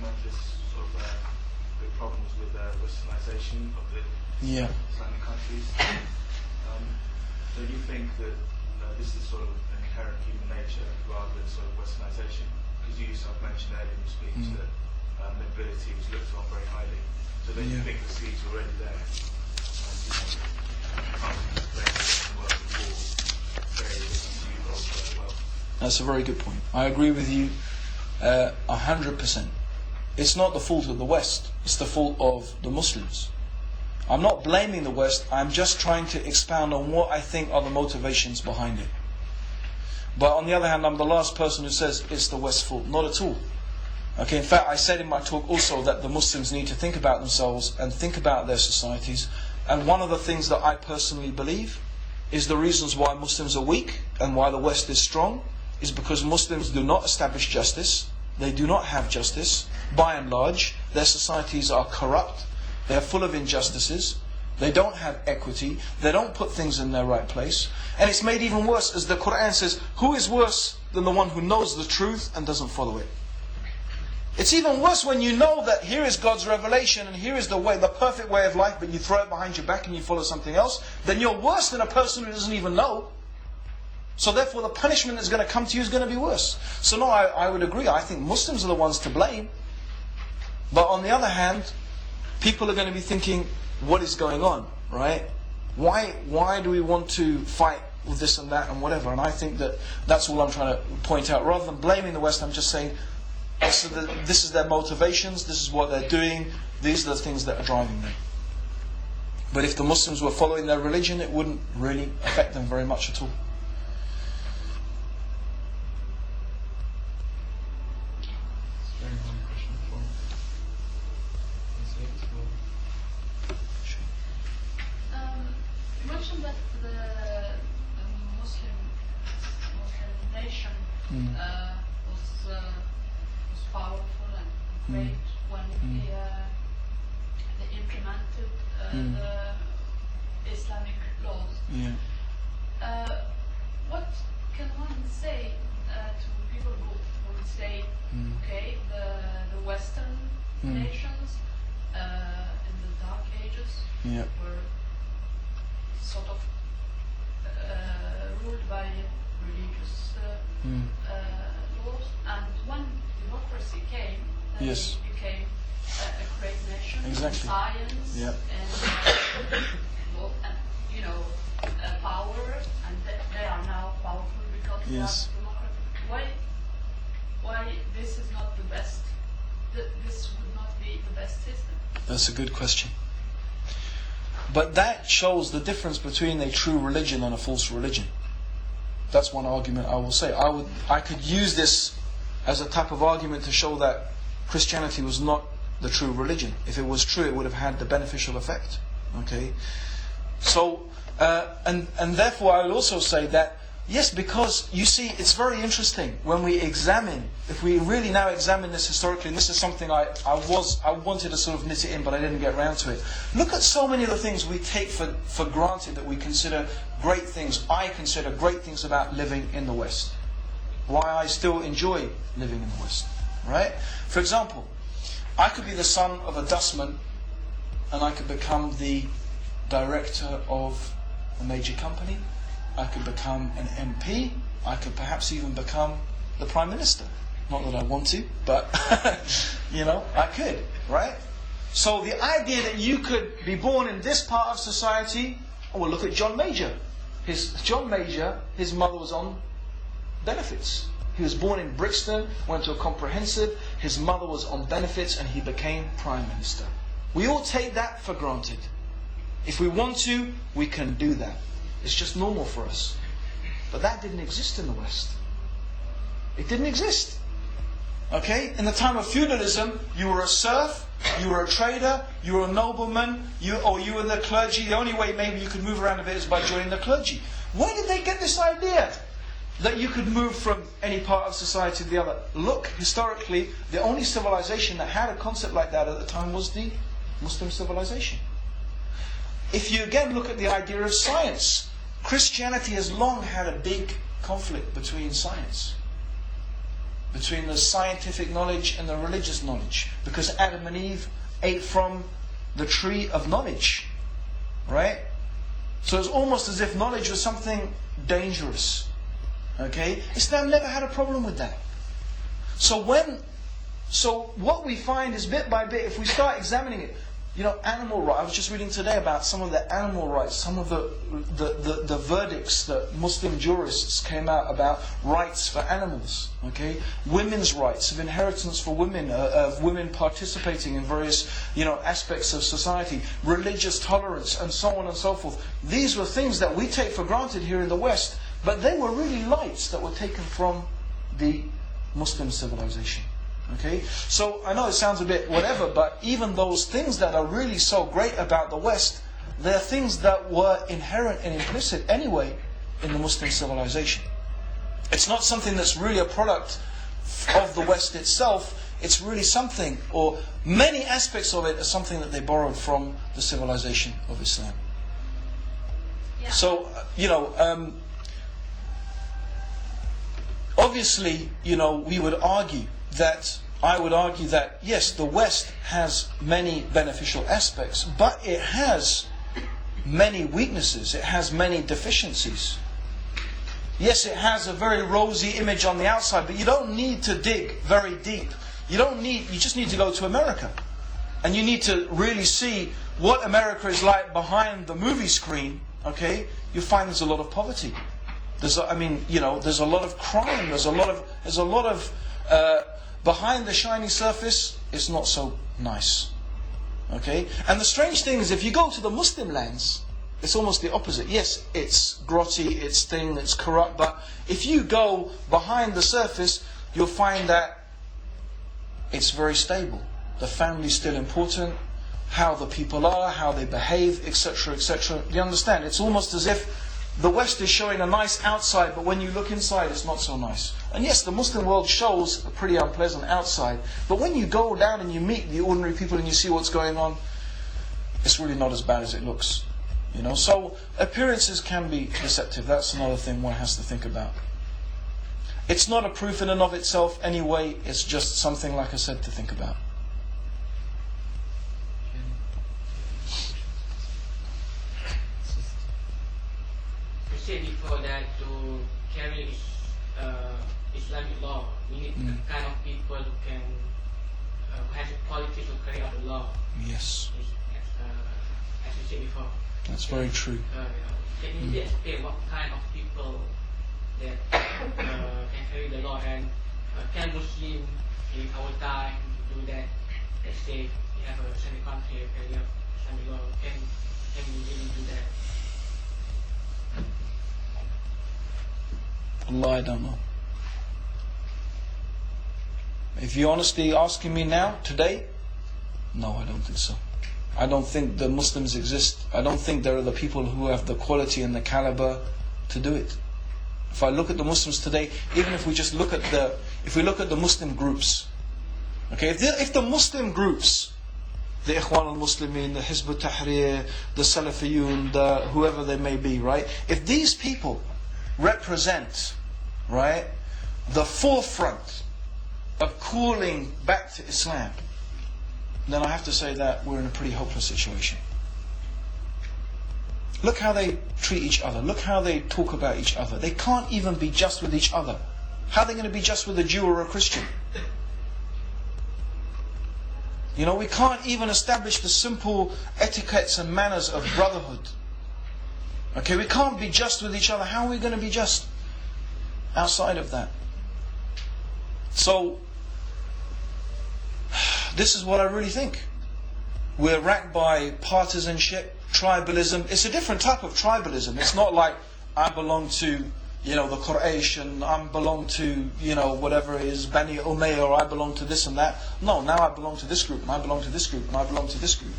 tremendous sort of big problems with westernization of the Islamic countries. Don't you think that this is sort of an inherent human nature rather than sort of westernization? Because you yourself mentioned earlier in your speech that mobility was looked on very highly. So don't you think the seeds were already there? That's a very good point. I agree with you 100%. It's not the fault of the West, it's the fault of the Muslims. I'm not blaming the West, I'm just trying to expound on what I think are the motivations behind it. But on the other hand, I'm the last person who says it's the West's fault. Not at all. Okay, in fact, I said in my talk also that the Muslims need to think about themselves and think about their societies. And one of the things that I personally believe is the reasons why Muslims are weak and why the West is strong is because Muslims do not establish justice. They do not have justice. By and large, their societies are corrupt. They're full of injustices. They don't have equity. They don't put things in their right place. And it's made even worse, as the Quran says, who is worse than the one who knows the truth and doesn't follow it? It's even worse when you know that here is God's revelation and here is the way, the perfect way of life, but you throw it behind your back and you follow something else. Then you're worse than a person who doesn't even know. So therefore the punishment that's going to come to you is going to be worse. So no, I would agree. I think Muslims are the ones to blame. But on the other hand, people are going to be thinking, what is going on, right? Why do we want to fight with this and that and whatever? And I think that that's all I'm trying to point out. Rather than blaming the West, I'm just saying, this is their motivations, this is what they're doing, these are the things that are driving them. But if the Muslims were following their religion, it wouldn't really affect them very much at all. You mentioned that the Muslim nation was powerful and great when they implemented the Islamic laws. What can one say to people who would say, okay, the Western nations in the Dark Ages were sort of ruled by religious laws, and when democracy came, it became a great nation. Exactly. Science and power, and they are now powerful because they are democratic. Why this is not the best? This would not be the best system. That's a good question. But that shows the difference between a true religion and a false religion. That's one argument I will say. I could use this as a type of argument to show that Christianity was not the true religion. If it was true, it would have had the beneficial effect. Okay? So, and therefore I will also say that, yes, because you see, it's very interesting when we examine, if we really now examine this historically, and this is something I wanted to sort of knit it in, but I didn't get around to it. Look at so many of the things we take for granted that we consider great things. I consider great things about living in the West. Why I still enjoy living in the West. Right? For example, I could be the son of a dustman and I could become the director of a major company. I could become an MP. I could perhaps even become the Prime Minister. Not that I want to, but I could, right? So the idea that you could be born in this part of society, well, look at John Major. John Major, his mother was on benefits. He was born in Brixton, went to a comprehensive, his mother was on benefits, and he became Prime Minister. We all take that for granted. If we want to, we can do that. It's just normal for us. But that didn't exist in the West. It didn't exist. Okay? In the time of feudalism, you were a serf, you were a trader, you were a nobleman, or you were the clergy. The only way maybe you could move around a bit is by joining the clergy. Where did they get this idea that you could move from any part of society to the other? Look, historically, the only civilization that had a concept like that at the time was the Muslim civilization. If you again look at the idea of science, Christianity has long had a big conflict between science. between the scientific knowledge and the religious knowledge. Because Adam and Eve ate from the tree of knowledge. Right? So it's almost as if knowledge was something dangerous. Okay? Islam never had a problem with that. So what we find is bit by bit, if we start examining it, animal rights. I was just reading today about some of the animal rights, some of the verdicts that Muslim jurists came out about rights for animals. Okay, women's rights of inheritance for women, of women participating in various aspects of society, religious tolerance, and so on and so forth. These were things that we take for granted here in the West, but they were really lights that were taken from the Muslim civilization. Okay, so I know it sounds a bit whatever, but even those things that are really so great about the West, they're things that were inherent and implicit anyway in the Muslim civilization. It's not something that's really a product of the West itself. It's really something, or many aspects of it are something that they borrowed from the civilization of Islam. Yeah. So, obviously, I would argue that, yes, the West has many beneficial aspects, but it has many weaknesses, it has many deficiencies. Yes, it has a very rosy image on the outside, but you don't need to dig very deep. You just need to go to America. And you need to really see what America is like behind the movie screen, okay? You find there's a lot of poverty. There's a lot of crime, there's a lot of behind the shiny surface, it's not so nice. Okay? And the strange thing is, if you go to the Muslim lands, it's almost the opposite. Yes, it's grotty, it's thin, it's corrupt, but if you go behind the surface, you'll find that it's very stable. The family's still important, how the people are, how they behave, etc., etc. You understand? It's almost as if the West is showing a nice outside, but when you look inside, it's not so nice. And yes, the Muslim world shows a pretty unpleasant outside, but when you go down and you meet the ordinary people and you see what's going on, it's really not as bad as it looks. So appearances can be deceptive. That's another thing one has to think about. It's not a proof in and of itself anyway, it's just something, like I said, to think about. Said before that to carry Islamic law, we need the kind of people who can have the qualities to carry out the law. Yes. As you said before. That's very true. Can you explain what kind of people that can carry the law, and can Muslim in our time do that? Let's say we have a Islamic country carry out Islamic law. Can we really do that? Allah, I don't know. If you're honestly asking me now, today, no, I don't think so. I don't think the Muslims exist. I don't think there are the people who have the quality and the caliber to do it. If I look at the Muslims today, even if we just look at the Muslim groups, okay, if the Muslim groups, the Ikhwan al-Muslimin, the Hizb al-Tahrir, the Salafiyun, the whoever they may be, right? If these people represent, right, the forefront of calling back to Islam, then I have to say that we're in a pretty hopeless situation. Look how they treat each other. Look how they talk about each other. They can't even be just with each other. How are they going to be just with a Jew or a Christian? We can't even establish the simple etiquettes and manners of brotherhood. Okay, we can't be just with each other. How are we going to be just outside of that? So, this is what I really think. We're racked by partisanship, tribalism. It's a different type of tribalism. It's not like I belong to, the Quraysh, and I belong to, whatever it is, Bani Umayyah, or I belong to this and that. No, now I belong to this group, and I belong to this group, and I belong to this group.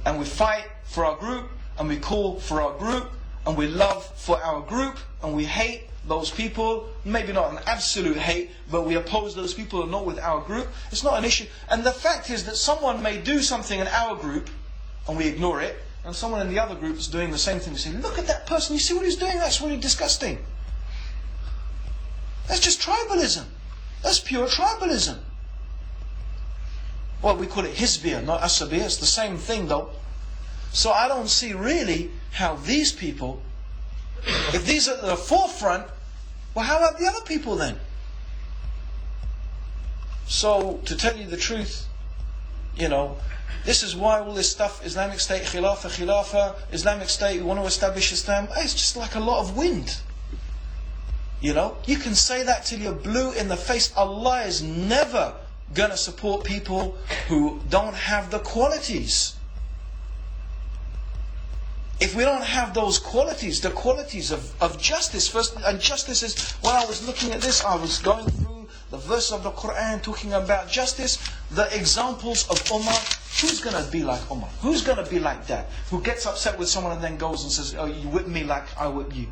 And we fight for our group, and we call for our group, and we love for our group, and we hate those people. Maybe not an absolute hate, but we oppose those people and not with our group. It's not an issue. And the fact is that someone may do something in our group, and we ignore it, and someone in the other group is doing the same thing. We say, look at that person, you see what he's doing? That's really disgusting. That's just tribalism. That's pure tribalism. Well, we call it Hizbiyah, not Asabiyah. It's the same thing though. So I don't see really how these people, if these are at the forefront, well, how about the other people then? So, to tell you the truth, you know, this is why all this stuff, Islamic State, Khilafah, Islamic State, we want to establish Islam, it's just like a lot of wind. You know, you can say that till you're blue in the face. Allah is never going to support people who don't have the qualities. If we don't have those qualities, the qualities of justice, first, and justice is, when I was looking at this, I was going through the verse of the Quran talking about justice, the examples of Umar. Who's going to be like Umar? Who's going to be like that? Who gets upset with someone and then goes and says, oh, you whip me like I whip you?